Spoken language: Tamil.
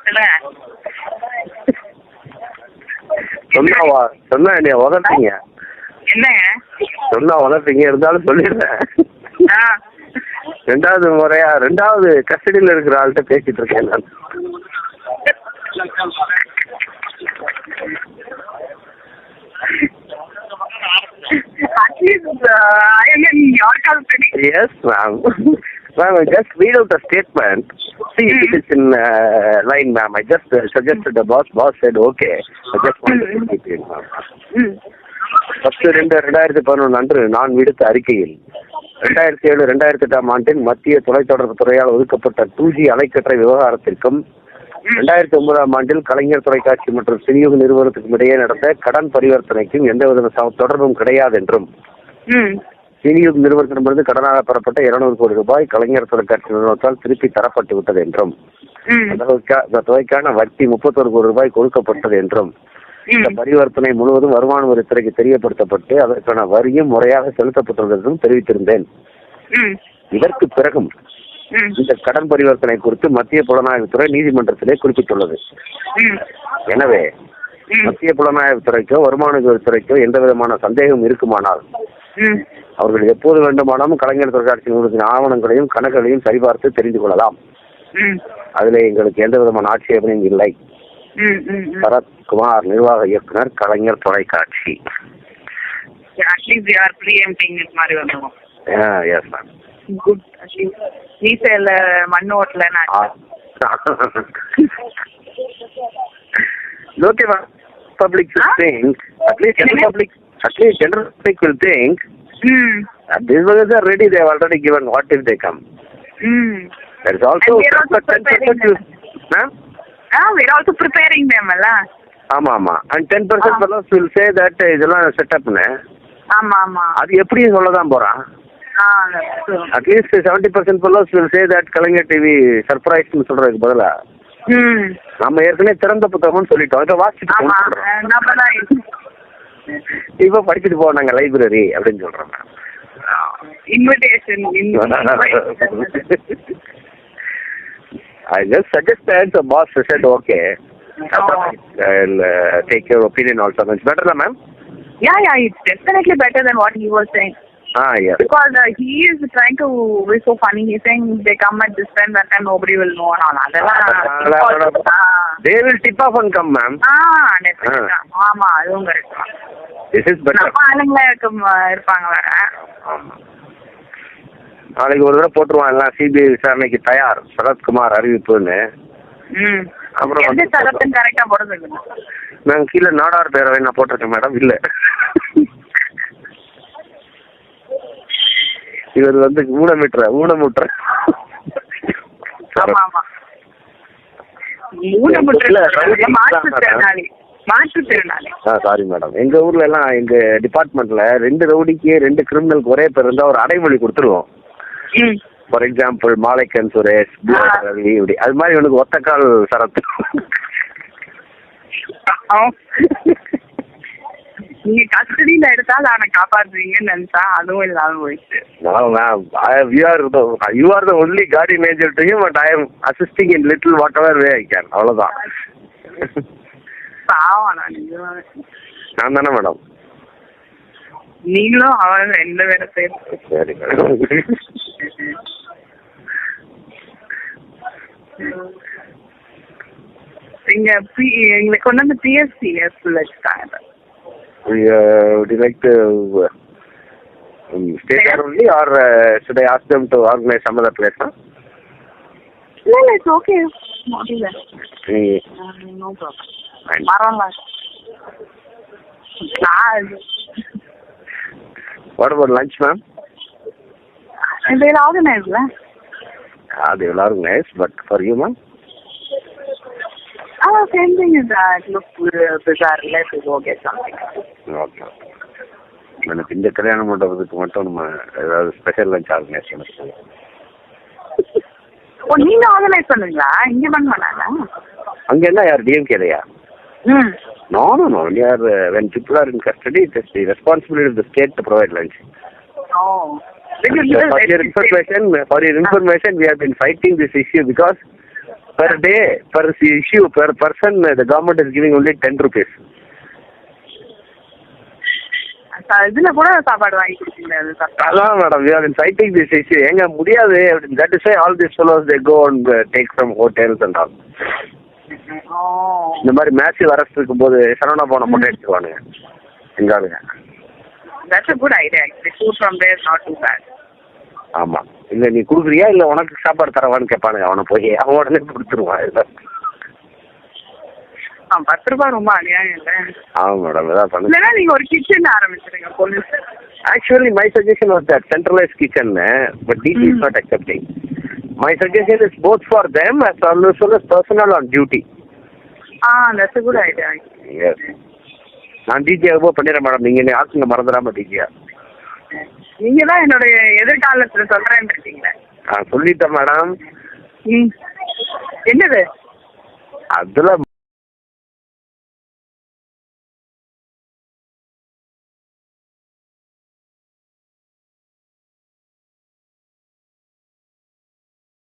சொல்லுங்க. சொன்னா என்னைய உதப்பீங்க. என்னங்க சொன்னா உதப்பீங்க, இருந்தாலும் சொல்லிடுறேன். ஆ ரெண்டாவது கஸ்டடியில இருக்கிற ஆள்கிட்ட பேசிட்டு இருக்கேன் நான். Yes, ma'am. Ma'am, I just read out the statement. See if it is in line, ma'am. I just suggested the boss. Boss said okay. I just wanted to keep it, ma'am. 10/2/2011 அன்று நான் விடுத்த அறிக்கையில் 2007-2008 ஆண்டில் மத்திய தொலைத்தொடர்பு துறையால் ஒதுக்கப்பட்ட 2G அலைக்கற்றை விவகாரத்திற்கும் 2009 ஆண்டில் கலைஞர் தொலைக்காட்சி மற்றும் விநியோக நிறுவனத்துக்கும் இடையே நடந்த கடன் பரிவர்த்தனைக்கும் எந்தவித தொடர்பும் கிடையாது என்றும், விநியோக நிறுவனத்திடமிருந்து கடனாக பெறப்பட்ட 200 கோடி ரூபாய் கலைஞர் தொலைக்காட்சி நிறுவனத்தால் திருப்பி தரப்பட்டு விட்டது என்றும், அந்த தொகைக்கான வட்டி 31 கோடி ரூபாய் கொடுக்கப்பட்டது என்றும், இந்த பரிவர்த்தனை முழுவதும் வருமான வரித்துறைக்கு தெரியப்படுத்தப்பட்டு அதற்கான வரியும் முறையாக செலுத்தப்பட்டுள்ளதும் தெரிவித்திருந்தேன். இதற்கு பிறகும் இந்த கடன் பரிவர்த்தனை குறித்து மத்திய புலனாய்வுத்துறை நீதிமன்றத்திலே குறிப்பிட்டுள்ளது. எனவே மத்திய புலனாய்வுத்துறைக்கோ வருமான வரித்துறைக்கோ எந்த விதமான சந்தேகம் இருக்குமானால் அவர்கள் எப்போது வேண்டுமானாலும் கலைஞர் தொலைக்காட்சி நிறுவனத்தின் ஆவணங்களையும் கணக்குகளையும் சரிபார்த்து தெரிந்து கொள்ளலாம். அதிலே எங்களுக்கு எந்த விதமான ஆட்சேபனையும் இல்லை. சரத்குமார், நிர்வாக இயக்குனர், கலைஞர் தொலைக்காட்சி. Okay, ma'am. Public will think, at least general public will think, these ones are ready. They have already given. What if they come? There is also 10%. Ma'am? We're also preparing them, alla. ஆமா. And 10% fellows will say that இதெல்லாம் செட்டப்னு. ஆமா. அது எப்படி சொல்லதான் போறான்? At least 70% fellows will say that Kalaignar TV சர்ப்ரைஸ்னு சொல்றதுக்கு பதிலா நம்ம ஏற்கனவே திறந்த புத்தகம்னு சொல்லிட்டோம். இதை வாசிச்சுட்டு இப்ப படிச்சுட்டு போனாங்க லைப்ரரி அப்படின்னு சொல்றோம். Invitation. I just suggested, the boss said okay. I'll take your opinion also. It's better, ma'am? Yeah, it's definitely better than what he was saying. Yes. Because he is trying to be so funny. He's saying they come at this time, that time nobody will know and all. They will tip off and come, ma'am. Definitely. ஆமா, அதுவும் கரெக்ட். This is better. நம்ம ஆளுங்களே இருப்பாங்க வேற. நாளைக்கு ஒரு தடவை போட்டுருவான் எல்லாம் சிபிஐ விசாரணைக்கு தயார் சரத்குமார் அறிவிப்புன்னு. அப்புறம் கரெக்டா போடுறது நாங்க கீழே நாடார் பேரவை நான் போட்டிருக்கேன் மேடம். இல்ல இவர் வந்து ஊனமுற்ற சாரி மேடம். எங்க ஊர்ல எல்லாம் எங்க டிபார்ட்மெண்ட்ல 2 ரவுடிக்கு 2 கிரிமினலுக்கு ஒரே பேர் இருந்தா ஒரு அடைமொழி கொடுத்துருவோம். ஃபார் எக்ஸாம்பிள் மாலைக்கன் சுரேஷ், ரவி, இப்படி. அது மாதிரி இவனுக்கு ஒத்தக்கால் சரத். நீங்க கஸ்டடியில எடுத்தாலும் அவனை காப்பாற்றுவீங்கன்னு நினைச்சா அதுவும் இல்லாம போயிடுச்சு. You are the only guardian angel to him, but I am assisting in little whatever way I can. அவ்வளவுதான். நான் தானே மேடம். நீங்களும் அவன் 2 பேரும் சேர்த்து. சரி மேடம். எங்களுக்கு கொண்டு வந்து பிஎஸ்சி வச்சுட்டாங்க. Would you like to stay there only, or should I ask them to organize some other place? No, it's okay. Not even. No problem. Maranla. What about lunch, ma'am? They'll organize, la. They will organize, but for you, ma'am? Same thing is that. Look, bizarre. Let's go get something. Okay. எனக்கு இந்த கல்யாண மண்டபத்துக்கு மட்டும் நம்ம ஏதாவது ஸ்பெஷல் லஞ்ச் ஆர்கனைஸ் பண்ண. நீங்க ஆர்கனைஸ் பண்ணுவீங்களா? இங்க பண்ண மாட்டாங்க. அங்க என்ன யார் டிஎம்கேலையா? No. When people are in custody, it is the responsibility of the state to provide lunch. For your information, we have been fighting this issue because per day, per issue, per person, the government is giving only 10 rupees. இதுல கூட சாப்பாடு வாங்கி கொடுத்தீங்களா? அதான் madam, we are fighting this issue. எங்க முடியாது. That is why all these fellows they go and take from hotels and all. இந்த மாதிரி மேசிவ் அரஸ்ட் இருக்கும்போது சரவணா பவனை மட்டும் எடுத்துக்குவானுங்க எங்க ஆளுங்க. That's a good idea actually. Food from there is not too bad. ஆமா, இல்ல நீ குடுக்குறியா இல்ல உனக்கு சாப்பாடு தரவான்னு கேட்பானுங்க. அவனை போய் அவன் உடனே கொடுத்துருவான். 10 ரூபாய் ரொம்ப அநியாயம் இல்ல? ஆமா மேடம், இதான் பண்ணுங்க. இல்லைன்னா நீங்க ஒரு கிச்சன் ஆரம்பிச்சிருங்க police. Actually, my suggestion was that centralized kitchen, but DG is not accepting. My suggestion is both for them as well as personnel on duty. That's a good idea. Yes. நான் டிஜி ரொம்ப பண்ணிடுறேன் மேடம். நீங்க என்ன ஆட்சிங்க மறந்துடாம டிஜியா. நீங்க தான் என்னுடைய எதிர்காலத்துல சொல்றேன்னு இருக்கீங்க. சொல்லிட்டேன் மேடம். என்னது? அதெல்லாம்